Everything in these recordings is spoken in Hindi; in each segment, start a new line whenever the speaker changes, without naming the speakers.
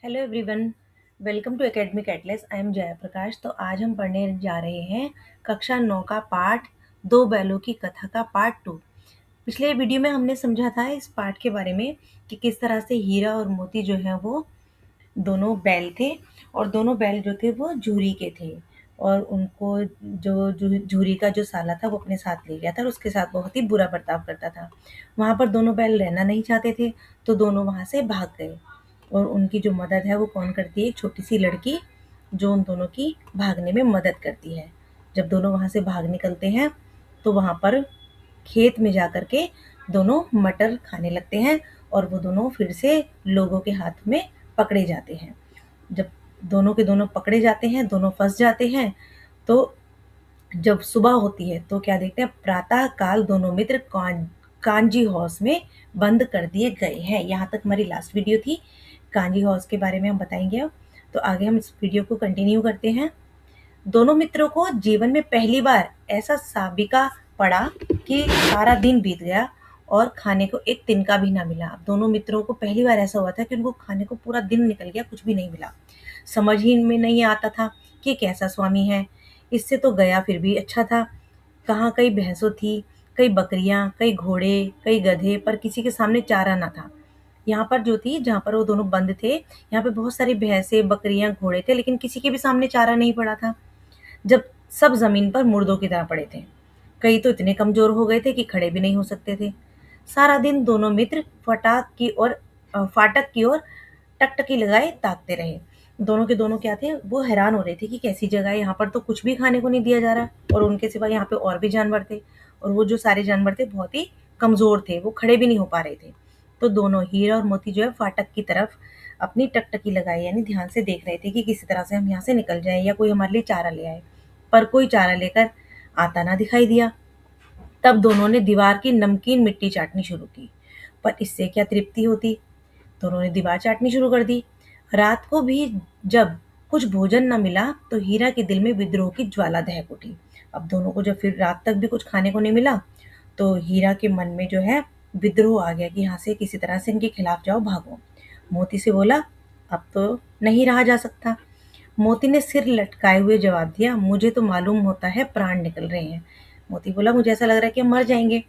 Hello everyone. Welcome to academic atlas. I am Jaya Prakash. तो आज हम पढ़ने जा रहे हैं कक्षा 9 का पाठ दो बैलों की कथा का पार्ट 2। पिछले वीडियो में हमने समझा था इस पाठ के बारे में कि किस तरह से हीरा और मोती जो है वो दोनों बैल थे, और दोनों बैल जो थे वो झूरी के थे, और उनको जो झूरी का जो साला था वो अपने साथ ले गया था और उसके साथ बहुत ही बुरा बर्ताव करता था। वहाँ पर दोनों बैल रहना नहीं चाहते थे, तो दोनों वहाँ से भाग गए। और उनकी जो मदद है वो कौन करती है? एक छोटी सी लड़की, जो उन दोनों की भागने में मदद करती है। जब दोनों वहाँ से भाग निकलते हैं तो वहाँ पर खेत में जा कर के दोनों मटर खाने लगते हैं, और वो दोनों फिर से लोगों के हाथ में पकड़े जाते हैं। जब दोनों के दोनों पकड़े जाते हैं, दोनों फंस जाते हैं, तो जब सुबह होती है तो क्या देखते हैं? प्रातः काल दोनों मित्र कांजी हाउस में बंद कर दिए गए हैं। यहाँ तक हमारी लास्ट वीडियो थी। कांजी हाउस के बारे में हम बताएंगे अब। तो आगे हम इस वीडियो को कंटिन्यू करते हैं। दोनों मित्रों को जीवन में पहली बार ऐसा साबिका पड़ा कि सारा दिन बीत गया और खाने को एक तिनका भी ना मिला। दोनों मित्रों को पहली बार ऐसा हुआ था कि उनको खाने को पूरा दिन निकल गया, कुछ भी नहीं मिला। समझ ही में नहीं आता था कि कैसा स्वामी है। इससे तो गया फिर भी अच्छा था। कहाँ कई भैंसों थी, कई बकरियां, कई घोड़े, कई गधे, पर किसी के सामने चारा ना था। यहाँ पर जो थी, जहाँ पर वो दोनों बंद थे, यहाँ पे बहुत सारी भैंसे, बकरियां, घोड़े थे, लेकिन किसी के भी सामने चारा नहीं पड़ा था। जब सब जमीन पर मुर्दों की तरह पड़े थे। कई तो इतने कमजोर हो गए थे कि खड़े भी नहीं हो सकते थे। सारा दिन दोनों मित्र फाटक की ओर टकटकी लगाए ताकते रहे। दोनों के दोनों क्या थे? वो हैरान हो रहे थे कि कैसी जगह है, यहाँ पर तो कुछ भी खाने को नहीं दिया जा रहा, और उनके सिवा यहाँ पे और भी जानवर थे, और वो जो सारे जानवर थे बहुत ही कमजोर थे, वो खड़े भी नहीं हो पा रहे थे। तो दोनों हीरा और मोती जो है फाटक की तरफ अपनी टकटकी लगाई, यानी ध्यान से देख रहे थे कि किसी तरह से हम यहाँ से निकल जाएं या कोई हमारे लिए चारा ले आए। पर कोई चारा लेकर आता ना दिखाई दिया। तब दोनों ने दीवार की नमकीन मिट्टी चाटनी शुरू की। पर इससे क्या तृप्ति होती? दोनों ने दीवार चाटनी शुरू कर दी। रात को भी जब कुछ भोजन न मिला तो हीरा के दिल में विद्रोह की ज्वाला दहक उठी। अब दोनों को जब फिर रात तक भी कुछ खाने को नहीं मिला, तो हीरा के मन में जो है विद्रोह आ गया कि यहाँ से किसी तरह से इनके खिलाफ जाओ, भागो। मोती से बोला, अब तो नहीं रहा जा सकता। मोती ने सिर लटकाए हुए जवाब दिया, मुझे तो मालूम होता है प्राण निकल रहे हैं। मोती बोला, मुझे ऐसा लग रहा है कि हम मर जाएंगे।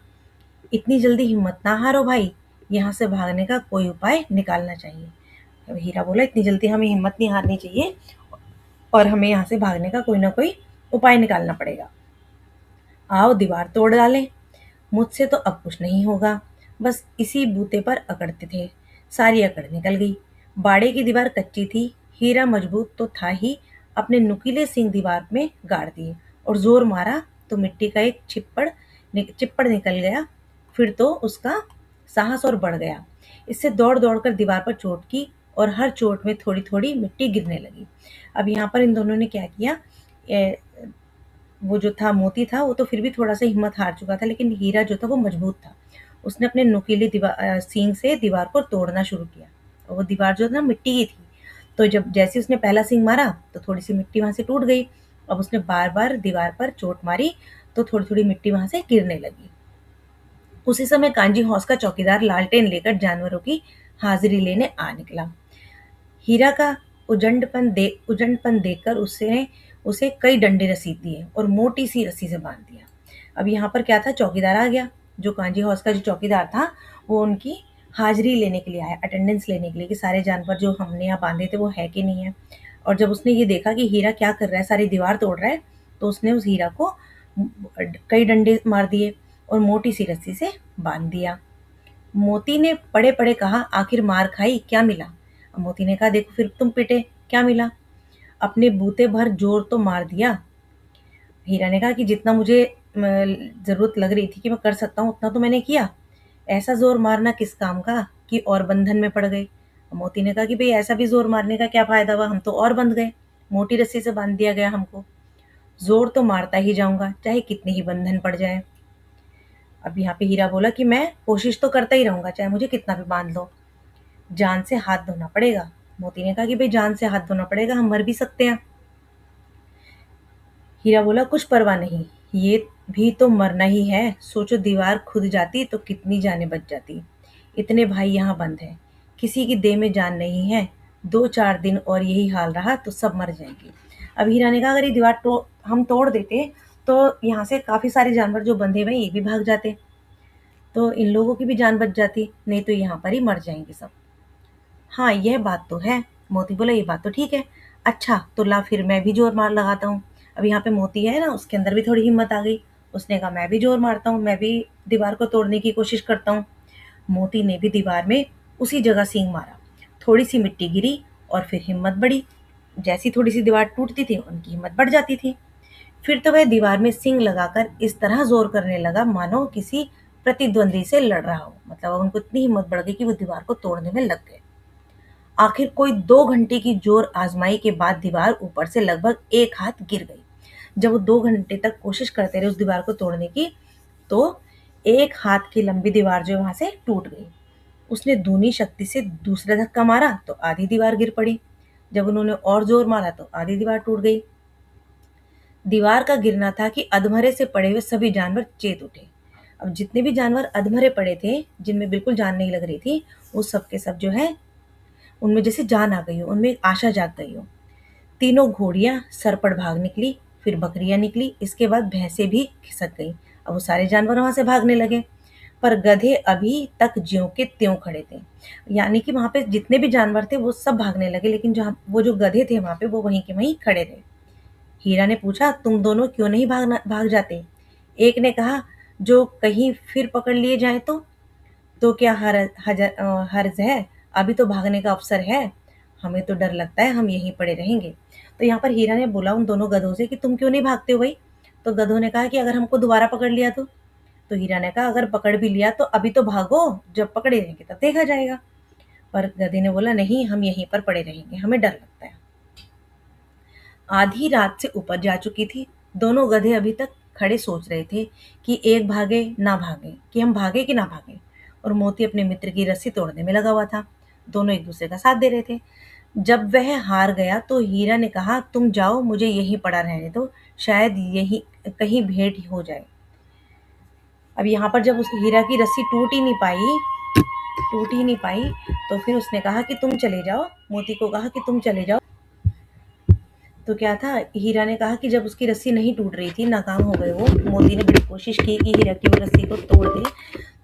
इतनी जल्दी हिम्मत ना हारो भाई, यहाँ से भागने का कोई उपाय निकालना चाहिए। अब हीरा बोला, इतनी जल्दी हमें हिम्मत नहीं हारनी चाहिए, और हमें यहाँ से भागने का कोई ना कोई उपाय निकालना पड़ेगा। आओ दीवार तोड़ डालें। मुझसे तो अब कुछ नहीं होगा। बस इसी बूते पर अकड़ते थे। सारी अकड़ निकल गई। बाड़े की दीवार कच्ची थी। हीरा मजबूत तो था ही, अपने नुकीले सींग दीवार में गाड़ दिए और जोर मारा तो मिट्टी का एक चिप्पड़ निकल गया। फिर तो उसका साहस और बढ़ गया। इससे दौड़ दौड़ कर दीवार पर चोट की, और हर चोट में थोड़ी थोड़ी मिट्टी गिरने लगी। अब यहाँ पर इन दोनों ने क्या किया? वो जो था, मोती था, वो तो फिर भी थोड़ा सा हिम्मत हार चुका था, लेकिन हीरा जो था वो मजबूत था। उसने अपने नुकीले सींग से दीवार को तोड़ना शुरू किया, और वो दीवार जो था मिट्टी की थी। तो जब जैसे उसने पहला सींग मारा तो थोड़ी सी मिट्टी वहां से टूट गई। अब उसने बार बार दीवार पर चोट मारी तो थोड़ी थोड़ी मिट्टी वहां से गिरने लगी। उसी समय कांजी हौस का चौकीदार लालटेन लेकर जानवरों की हाजिरी लेने आ निकला। हीरा का उजड़पन देखकर उसने उसे कई डंडे रसीद दिए और मोटी सी रस्सी से बांध दिया। अब यहाँ पर क्या था? चौकीदार आ गया। जो कांजी हाउस का जो चौकीदार था, वो उनकी हाजिरी लेने के लिए आया, अटेंडेंस लेने के लिए कि सारे जानवर जो हमने यहाँ बांधे थे वो है कि नहीं है। और जब उसने ये देखा कि हीरा क्या कर रहा है, सारी दीवार तोड़ रहा है, तो उसने उस हीरा को कई डंडे मार दिए और मोटी सी रस्सी से बांध दिया। मोती ने पड़े पड़े कहा, आखिर मार खाई, क्या मिला? अब मोती ने कहा, देखो फिर तुम पिटे, क्या मिला? अपने बूते भर जोर तो मार दिया। हीरा ने कहा कि जितना मुझे जरूरत लग रही थी कि मैं कर सकता हूँ, उतना तो मैंने किया। ऐसा जोर मारना किस काम का कि और बंधन में पड़ गए। मोती ने कहा कि भाई ऐसा भी जोर मारने का क्या फायदा हुआ, हम तो और बंध गए, मोटी रस्सी से बांध दिया गया हमको। जोर तो मारता ही जाऊंगा, चाहे कितनी ही बंधन पड़ जाए। अब यहाँ पे हीरा बोला कि मैं कोशिश तो करता ही रहूंगा, चाहे मुझे कितना भी बांध लो। जान से हाथ धोना पड़ेगा। मोती ने कहा कि भाई जान से हाथ धोना पड़ेगा, हम मर भी सकते हैं। हीरा बोला, कुछ परवाह नहीं, ये भी तो मरना ही है। सोचो दीवार खुद जाती तो कितनी जानें बच जाती। इतने भाई यहाँ बंद हैं, किसी की देह में जान नहीं है, 2-4 दिन और यही हाल रहा तो सब मर जाएंगे। अब हीरा ने कहा अगर ये दीवार हम तोड़ देते तो यहाँ से काफ़ी सारे जानवर जो बंधे हुए हैं ये भी भाग जाते, तो इन लोगों की भी जान बच जाती, नहीं तो यहाँ पर ही मर जाएंगे सब। हाँ, यह बात तो है। मोती बोला ये बात तो ठीक है। अच्छा तो ला फिर मैं भी ज़ोर मार लगाता हूँ। अब यहाँ पे मोती है ना, उसके अंदर भी थोड़ी हिम्मत आ गई। उसने कहा मैं भी ज़ोर मारता हूँ, मैं भी दीवार को तोड़ने की कोशिश करता हूँ। मोती ने भी दीवार में उसी जगह सींग मारा। थोड़ी-सी मिट्टी गिरी और फिर हिम्मत बढ़ी। जैसी थोड़ी-सी दीवार टूटती थी, उनकी हिम्मत बढ़ जाती थी। फिर तो वह दीवार में सींग लगाकर इस तरह ज़ोर करने लगा मानो किसी प्रतिद्वंदी से लड़ रहा हो। मतलब अब उनको इतनी हिम्मत बढ़ गई कि वो दीवार को तोड़ने में लग गए। आखिर कोई 2 घंटे की जोर आजमाई के बाद दीवार ऊपर से लगभग 1 हाथ गिर गई। जब वो 2 घंटे तक कोशिश करते रहे उस दीवार को तोड़ने की, तो 1 हाथ की लंबी दीवार जो है वहाँ से टूट गई। उसने दूनी शक्ति से दूसरा धक्का मारा तो आधी दीवार गिर पड़ी। जब उन्होंने और जोर मारा तो आधी दीवार टूट गई। दीवार का गिरना था कि अधमरे से पड़े हुए सभी जानवर चेत उठे। अब जितने भी जानवर अधमरे पड़े थे, जिनमें बिल्कुल जान नहीं लग रही थी, वो सब के सब जो है उनमें जैसे जान आ गई हो, उनमें आशा जाग गई हो। तीनों घोड़ियां सरपट भाग निकली, फिर बकरियां निकली, इसके बाद भैंसें भी खिसक गईं। अब वो सारे जानवर वहां से भागने लगे, पर गधे अभी तक ज्यों के त्यों खड़े थे। यानी कि वहां पे जितने भी जानवर थे वो सब भागने लगे, लेकिन जहाँ वो जो गधे थे वहां पे वो वहीं के वहीं खड़े थे। हीरा ने पूछा तुम दोनों क्यों नहीं भाग जाते? एक ने कहा जो कहीं फिर पकड़ लिए जाए तो क्या हर्ज है? अभी तो भागने का अवसर है। हमें तो डर लगता है हम यहीं पड़े रहेंगे। तो यहाँ पर हीरा ने बोला उन दोनों गधों से कि तुम क्यों नहीं भागते हो भाई? तो गधों ने कहा कि अगर हमको दोबारा पकड़ लिया तो हीरा ने कहा अगर पकड़ भी लिया तो अभी तो भागो, जब पकड़े रहेंगे तब देखा जाएगा। पर गधे ने बोला नहीं, हम यहीं पर पड़े रहेंगे, हमें डर लगता है। आधी रात से ऊपर जा चुकी थी। दोनों गधे अभी तक खड़े सोच रहे थे कि एक भागे ना भागे, कि हम भागे कि ना भागे। और मोती अपने मित्र की रस्सी तोड़ने में लगा हुआ था। दोनों एक दूसरे का साथ दे रहे थे। जब वह हार गया तो हीरा ने कहा तुम जाओ, मुझे यहीं पड़ा रहने दो, शायद यही कहीं भेंट हो जाए। अब यहाँ पर जब उस हीरा की रस्सी टूट ही नहीं पाई, तो फिर उसने कहा कि तुम चले जाओ, मोती को कहा कि तुम चले जाओ। तो क्या था, हीरा ने कहा कि जब उसकी रस्सी नहीं टूट रही थी, नाकाम हो गए वो, मोती ने बड़ी कोशिश की कि हीरा की वो रस्सी को तोड़ दे।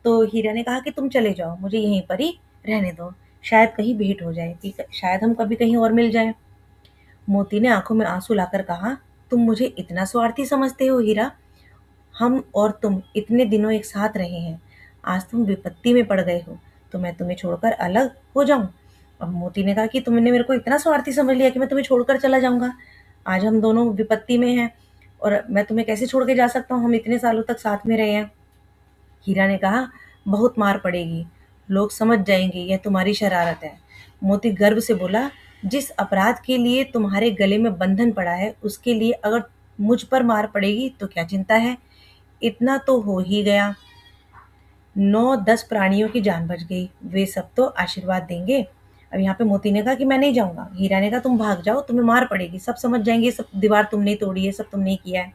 तो हीरा ने कहा कि तुम चले जाओ, मुझे यहीं पर ही रहने दो, शायद कहीं भेंट हो जाए, कि शायद हम कभी कहीं और मिल जाएं। मोती ने आंखों में आंसू लाकर कहा तुम मुझे इतना स्वार्थी समझते हो हीरा? हम और तुम इतने दिनों एक साथ रहे हैं, आज तुम विपत्ति में पड़ गए हो तो मैं तुम्हें छोड़कर अलग हो जाऊं? अब मोती ने कहा कि तुमने मेरे को इतना स्वार्थी समझ लिया कि मैं तुम्हें छोड़कर चला जाऊंगा? आज हम दोनों विपत्ति में हैं और मैं तुम्हें कैसे छोड़ के जा सकता हूँ, हम इतने सालों तक साथ में रहे हैं। हीरा ने कहा बहुत मार पड़ेगी, लोग समझ जाएंगे यह तुम्हारी शरारत है। मोती गर्व से बोला जिस अपराध के लिए तुम्हारे गले में बंधन पड़ा है उसके लिए अगर मुझ पर मार पड़ेगी तो क्या चिंता है, इतना तो हो ही गया। 9-10 प्राणियों की जान बच गई, वे सब तो आशीर्वाद देंगे। अब यहाँ पे मोती ने कहा कि मैं नहीं जाऊंगा। हीरा ने कहा तुम भाग जाओ, तुम्हें मार पड़ेगी, सब समझ जाएंगे, सब दीवार तुमने ही तोड़ी है, सब तुमने ही किया है।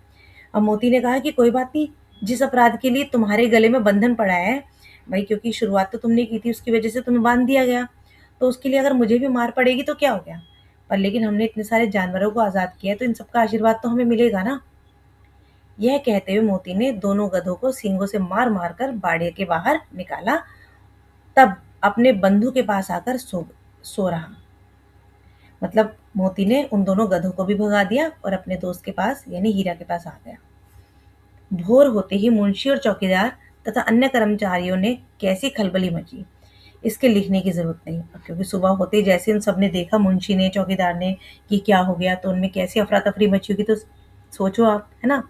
अब मोती ने कहा कि कोई बात नहीं, जिस अपराध के लिए तुम्हारे गले में बंधन पड़ा है भाई, क्योंकि शुरुआत तो तुमने की थी, उसकी वजह से तुम्हें बांध दिया गया, तो उसके लिए अगर मुझे भी मार पड़ेगी तो क्या हो गया, पर लेकिन हमने इतने सारे जानवरों को आज़ाद किया है तो इन सबका आशीर्वाद तो हमें मिलेगा ना। यह कहते हुए मोती ने दोनों गधों को सींगों से मार मार कर बाड़े के बाहर निकाला, तब अपने बंधु के पास आकर सो रहा। मतलब मोती ने उन दोनों गधों को भी भगा दिया और अपने दोस्त के पास यानी हीरा के पास आ गया। भोर होते ही मुंशी और चौकीदार तथा अन्य कर्मचारियों ने कैसी खलबली मची, इसके लिखने की जरूरत नहीं। क्योंकि सुबह होते ही जैसे उन सबने देखा, मुंशी ने, चौकीदार ने, कि क्या हो गया, तो उनमें कैसी अफरा तफरी मची होगी, तो सोचो आप, है ना।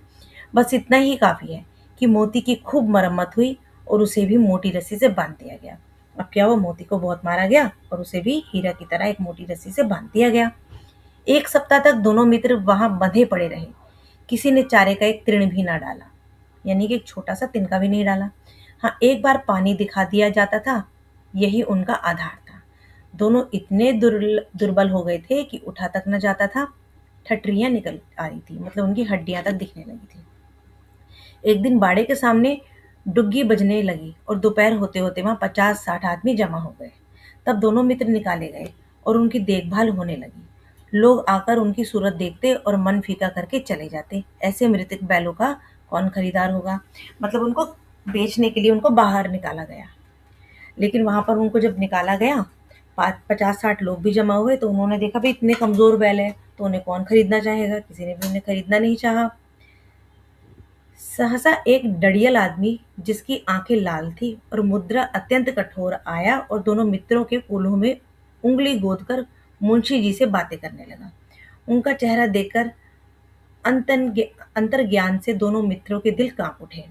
बस इतना ही काफी है कि मोती की खूब मरम्मत हुई और उसे भी मोटी रस्सी से बांध दिया गया। अब क्या हुआ, मोती को बहुत मारा गया और उसे भी हीरा की तरह एक मोटी रस्सी से बांध दिया गया। 1 सप्ताह तक दोनों मित्र वहां बंधे पड़े रहे। किसी ने चारे का एक तृण भी ना डाला, यानी कि एक छोटा सा तिनका भी नहीं डाला। हाँ, एक बार पानी दिखा दिया जाता था, यही उनका आधार था। दोनों इतने दुर्बल हो गए थे कि उठा तक न जाता था। ठठरियां निकल आ रही थी, मतलब उनकी हड्डियां तक दिखने लगी थी। एक दिन बाड़े के सामने डुग्गी बजने लगी और दोपहर होते होते वहां 50-60 आदमी जमा हो गए। तब दोनों मित्र निकाले गए और उनकी देखभाल होने लगी। लोग आकर उनकी सूरत देखते और मन फीका करके चले जाते। ऐसे मृतक बैलों का कौन खरीदार होगा? मतलब उनको बेचने के लिए उनको बाहर निकाला गया। लेकिन वहां पर उनको जब निकाला गया, 50-60 लोग भी जमा हुए, तो उन्होंने देखा भाई इतने कमजोर बैल है, तो उन्हें कौन खरीदना चाहेगा? किसी ने भी उन्हें खरीदना नहीं चाहा। सहसा एक डड़ियल आदमी, जिसकी आंखें लाल थी और मुद्रा अत्यंत कठोर, आया और दोनों मित्रों के कूल्हों में उंगली गोद कर मुंशी जी से बातें करने लगा। उनका चेहरा देखकर अंतर्ज्ञान से दोनों मित्रों के दिल कांप उठे।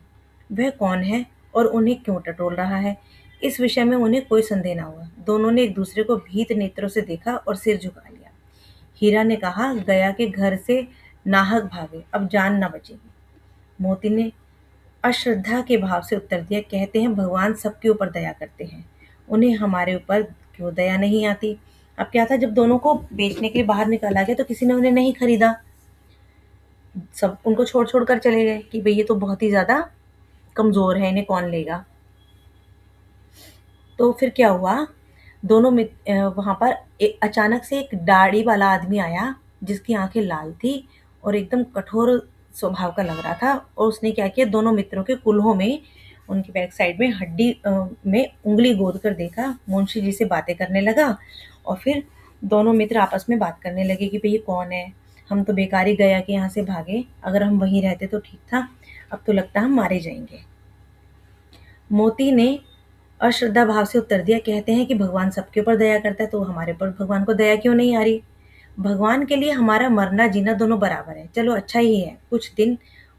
वह कौन है और उन्हें क्यों टटोल रहा है, इस विषय में उन्हें कोई संदेह न हुआ। दोनों ने एक दूसरे को भीत नेत्रों से देखा और सिर झुका लिया। हीरा ने कहा, गया के घर से नाहक भागे, अब जान न बचेगी। मोती ने अश्रद्धा के भाव से उत्तर दिया, कहते हैं भगवान सबके ऊपर दया करते हैं, उन्हें हमारे ऊपर क्यों दया नहीं आती? अब क्या था, जब दोनों को बेचने के लिए बाहर निकाला गया तो किसी ने उन्हें नहीं खरीदा। सब उनको छोड़ छोड़ कर चले गए कि भई ये तो बहुत ही ज़्यादा कमज़ोर है, इन्हें कौन लेगा। तो फिर क्या हुआ, वहाँ पर अचानक से एक दाढ़ी वाला आदमी आया, जिसकी आंखें लाल थी और एकदम कठोर स्वभाव का लग रहा था। और उसने क्या किया, दोनों मित्रों के कुल्हों में, उनकी बैक साइड में हड्डी में उंगली गोद कर देखा, मुंशी जी से बातें करने लगा। और फिर दोनों मित्र आपस में बात करने लगे कि भई ये कौन है, हम तो बेकार ही गया कि यहाँ से भागे, अगर हम वहीं रहते तो ठीक था, अब तो लगता हम मारे जाएंगे। मोती ने अश्रद्धा भाव से उत्तर दिया, कहते हैं कि भगवान सबके ऊपर दया करता है, तो हमारे ऊपर भगवान को दया क्यों नहीं आ रही? भगवान के लिए हमारा मरना जीना दोनों बराबर है, चलो अच्छा ही है, कुछ दिन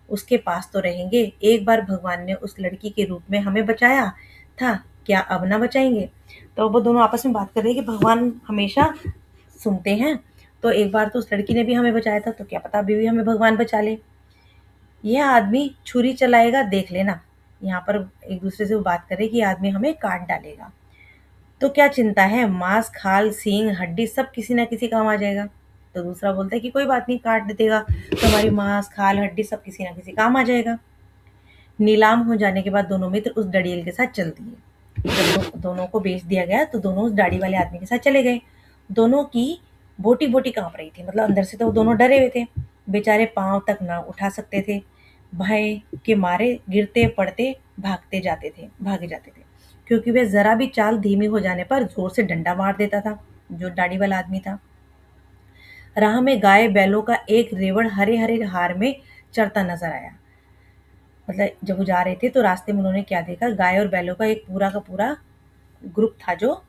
उसके पास तो रहेंगे। एक बार भगवान ने उस लड़की के रूप में हमें बचाया था, क्या अब ना बचाएंगे? तो वो दोनों आपस में बात कर रहे हैं कि भगवान हमेशा सुनते हैं, तो एक बार तो उस लड़की ने भी हमें बचाया था, तो क्या पता अभी भी हमें भगवान बचा ले। यह आदमी छुरी चलाएगा, देख लेना। यहाँ पर एक दूसरे से वो बात करे कि आदमी हमें काट डालेगा, तो क्या चिंता है, मांस खाल सींग हड्डी सब किसी ना किसी काम आ जाएगा। तो दूसरा बोलता है कि कोई बात नहीं, काट देगा तो हमारी मांस खाल हड्डी सब किसी ना किसी काम आ जाएगा। नीलाम हो जाने के बाद दोनों मित्र उस डड़ियल के साथ चल दिए। जब दोनों को बेच दिया गया तो दोनों उस दाढ़ी वाले आदमी के साथ चले गए। दोनों की बोटी बोटी कांप रही थी, मतलब अंदर से तो वो दोनों डरे हुए थे। बेचारे पांव तक ना उठा सकते थे, भय के मारे गिरते पड़ते भागे जाते थे, क्योंकि वह जरा भी चाल धीमी हो जाने पर जोर से डंडा मार देता था, जो दाढ़ी वाला आदमी था। राह में गाय बैलों का एक रेवड़ हरे हरे हार में चरता नजर आया। मतलब जब वो जा रहे थे तो रास्ते में उन्होंने क्या देखा, गाय और बैलों का एक पूरा का पूरा ग्रुप था, जो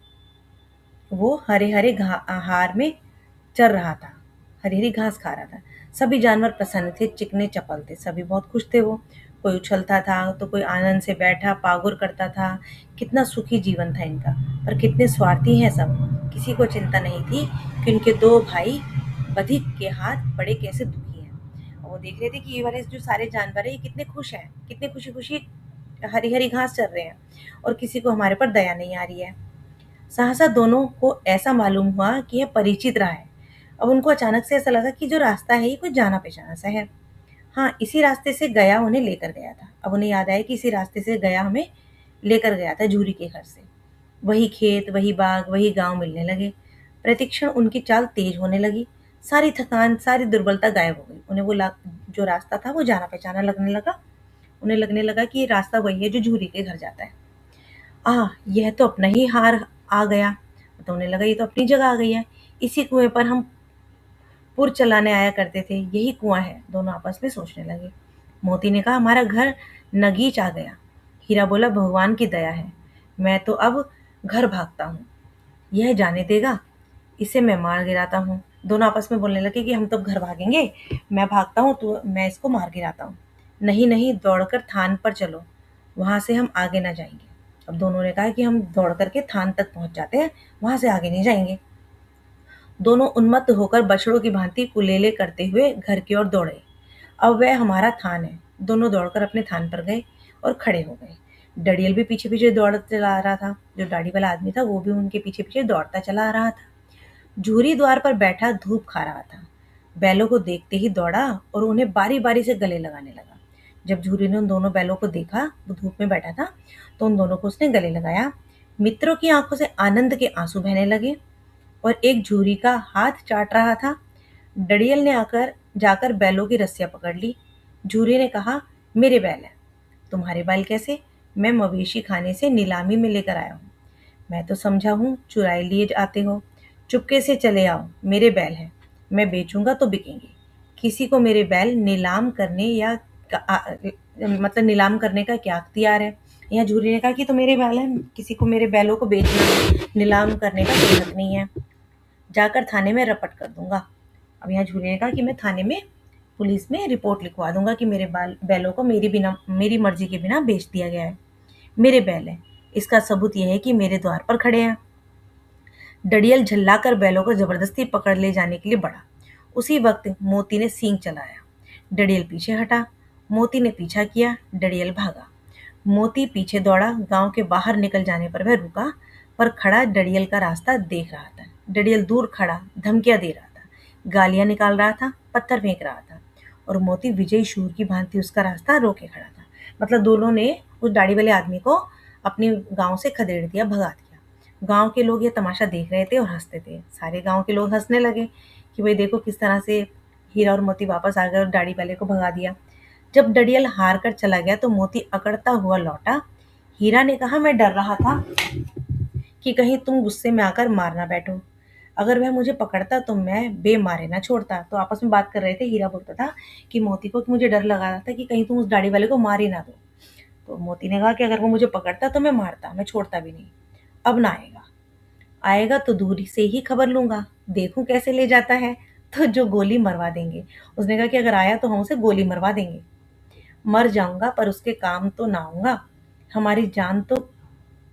वो हरे हरे हार में चर रहा था, हरी हरी घास खा रहा था। सभी जानवर प्रसन्न थे, चिकने चपल थे, सभी बहुत खुश थे। वो कोई उछलता था तो कोई आनंद से बैठा पागुर करता था। कितना सुखी जीवन था इनका, पर कितने स्वार्थी हैं सब। किसी को चिंता नहीं थी कि उनके दो भाई बधिक के हाथ बड़े कैसे दुखी हैं। और वो देख रहे थे कि ये वाले जो सारे जानवर है, ये कितने खुश हैं, कितने खुशी खुशी हरी हरी घास चर रहे हैं, और किसी को हमारे पर दया नहीं आ रही है। सहसा दोनों को ऐसा मालूम हुआ कि यह परिचित रहा है। अब उनको अचानक से ऐसा लगा कि जो रास्ता है ये कोई जाना पहचाना सा है। हाँ, इसी रास्ते से गया उन्हें लेकर गया था। अब उन्हें याद आया कि इसी रास्ते से गया हमें लेकर गया था झूरी के घर से। वही खेत, वही बाग, वही गांव मिलने लगे। प्रतिक्षण उनकी चाल तेज होने लगी। सारी थकान, सारी दुर्बलता गायब हो गई। उन्हें जो रास्ता था वो जाना पहचाना लगने लगा। उन्हें लगने लगा कि ये रास्ता वही है जो झूरी के घर जाता है। यह तो अपना ही हार आ गया। तो उन्हें लगा ये तो अपनी जगह आ गई है, इसी कुएं पर हम पुर चलाने आया करते थे, यही कुआं है। दोनों आपस में सोचने लगे। मोती ने कहा, हमारा घर नगीच आ गया। हीरा बोला, भगवान की दया है, मैं तो अब घर भागता हूँ, यह जाने देगा, इसे मैं मार गिराता हूँ। दोनों आपस में बोलने लगे कि हम तो घर भागेंगे, मैं भागता हूँ तो मैं इसको मार गिराता हूँ। नहीं नहीं, दौड़कर थान पर चलो, वहां से हम आगे ना जाएंगे। अब दोनों ने कहा कि हम दौड़ करके थान तक पहुंच जाते हैं, वहां से आगे नहीं जाएंगे। दोनों उन्मत्त होकर बछड़ों की भांति कुलेले करते हुए घर की ओर दौड़े। अब वह हमारा थान है। दोनों दौड़कर अपने थान पर गए और खड़े हो गए। डड़ियल भी पीछे पीछे दौड़ चला आ रहा था। जो दाढ़ी वाला आदमी था वो भी उनके पीछे पीछे दौड़ता चला आ रहा था। झूरी द्वार पर बैठा धूप खा रहा था। बैलों को देखते ही दौड़ा और उन्हें बारी बारी से गले लगाने लगा। जब झूरी ने उन दोनों बैलों को देखा, वो धूप में बैठा था, तो उन दोनों को उसने गले लगाया। मित्रों की आंखों से आनंद के आंसू बहने लगे। और एक झूरी का हाथ चाट रहा था। डड़ियल ने आकर जाकर बैलों की रस्सियां पकड़ ली। झूरी ने कहा, मेरे बैल हैं। तुम्हारे बैल कैसे? मैं मवेशी खाने से नीलामी में लेकर आया हूँ। मैं तो समझा हूँ चुराए लिए आते हो। चुपके से चले आओ, मेरे बैल हैं। मैं बेचूंगा तो बिकेंगे। किसी को मेरे बैल नीलाम करने या मतलब नीलाम करने का क्या अख्तियार है? यहाँ झूरी ने कहा कि तो मेरे बैल हैं, किसी को मेरे बैलों को बेचना नीलाम करने का कोई हक नहीं है। जाकर थाने में रपट कर दूंगा। अब यहाँ झूरी ने कहा कि मैं थाने में पुलिस में रिपोर्ट लिखवा दूंगा कि मेरे बैलों को मेरी मर्जी के बिना बेच दिया गया है। मेरे बैल हैं, इसका सबूत यह है कि मेरे द्वार पर खड़े हैं। डडियल झल्लाकर बैलों को जबरदस्ती पकड़ ले जाने के लिए बढ़ा। उसी वक्त मोती ने सींग चलाया। डडियल पीछे हटा। मोती ने पीछा किया। डडियल भागा। मोती पीछे दौड़ा। गांव के बाहर निकल जाने पर वह रुका, पर खड़ा डडियल का रास्ता देख रहा था। डडियल दूर खड़ा धमकियां दे रहा था, गालियां निकाल रहा था, पत्थर फेंक रहा था, और मोती विजयी शूर की भांति उसका रास्ता रोके खड़ा था। मतलब दोनों ने उस दाढ़ी वाले आदमी को अपने गांव से खदेड़ दिया, भगा दिया। गांव के लोग ये तमाशा देख रहे थे और हंसते थे। सारे गांव के लोग हंसने लगे कि भाई देखो किस तरह से हीरा और मोती वापस आ गए और दाढ़ी वाले को भगा दिया। जब डडियल हार कर चला गया तो मोती अकड़ता हुआ लौटा। हीरा ने कहा, मैं डर रहा था कि कहीं तुम गुस्से में आकर मार ना बैठो। अगर वह मुझे पकड़ता तो मैं बेमारे ना छोड़ता। तो आपस में बात कर रहे थे। हीरा बोलता था कि मोती को कि मुझे डर लगा रहा था कि कहीं तुम उस दाढ़ी वाले को मार ही ना दो। तो मोती ने कहा कि अगर वो मुझे पकड़ता तो मैं मारता, मैं छोड़ता भी नहीं। अब ना आएगा। आएगा तो दूरी से ही खबर लूंगा, देखूं कैसे ले जाता है, तो जो गोली मरवा देंगे। उसने कहा कि अगर आया तो हम उसे गोली मरवा देंगे। मर जाऊंगा पर उसके काम तो ना आऊंगा। हमारी जान तो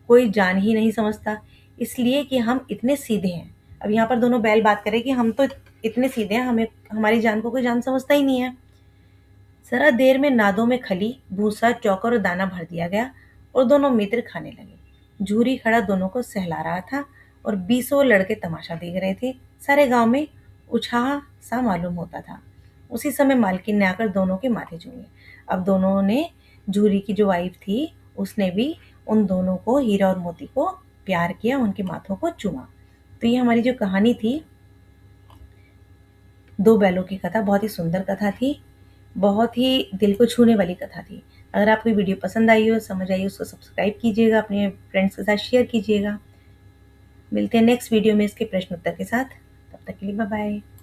कोई जान ही नहीं समझता, इसलिए कि हम इतने सीधे हैं। अब यहाँ पर दोनों बैल बात करें कि हम तो इतने सीधे हैं, हमें हमारी जान को कोई जान समझता ही नहीं है। जरा देर में नादों में खली, भूसा, चौकर और दाना भर दिया गया और दोनों मित्र खाने लगे। झूरी खड़ा दोनों को सहला रहा था और बीसों लड़के तमाशा देख रहे थे। सारे गांव में उछाह सा मालूम होता था। उसी समय मालकिन ने आकर दोनों के माथे छुए। अब दोनों ने, झूरी की जो वाइफ थी उसने भी उन दोनों को, हीरा और मोती को प्यार किया, उनके माथों को चूमा। तो ये हमारी जो कहानी थी, दो बैलों की कथा, बहुत ही सुंदर कथा थी, बहुत ही दिल को छूने वाली कथा थी। अगर आपको वीडियो पसंद आई हो, समझ आई हो, उसको सब्सक्राइब कीजिएगा, अपने फ्रेंड्स के साथ शेयर कीजिएगा। मिलते हैं नेक्स्ट वीडियो में इसके प्रश्न उत्तर के साथ। तब तक के लिए बाय बाय।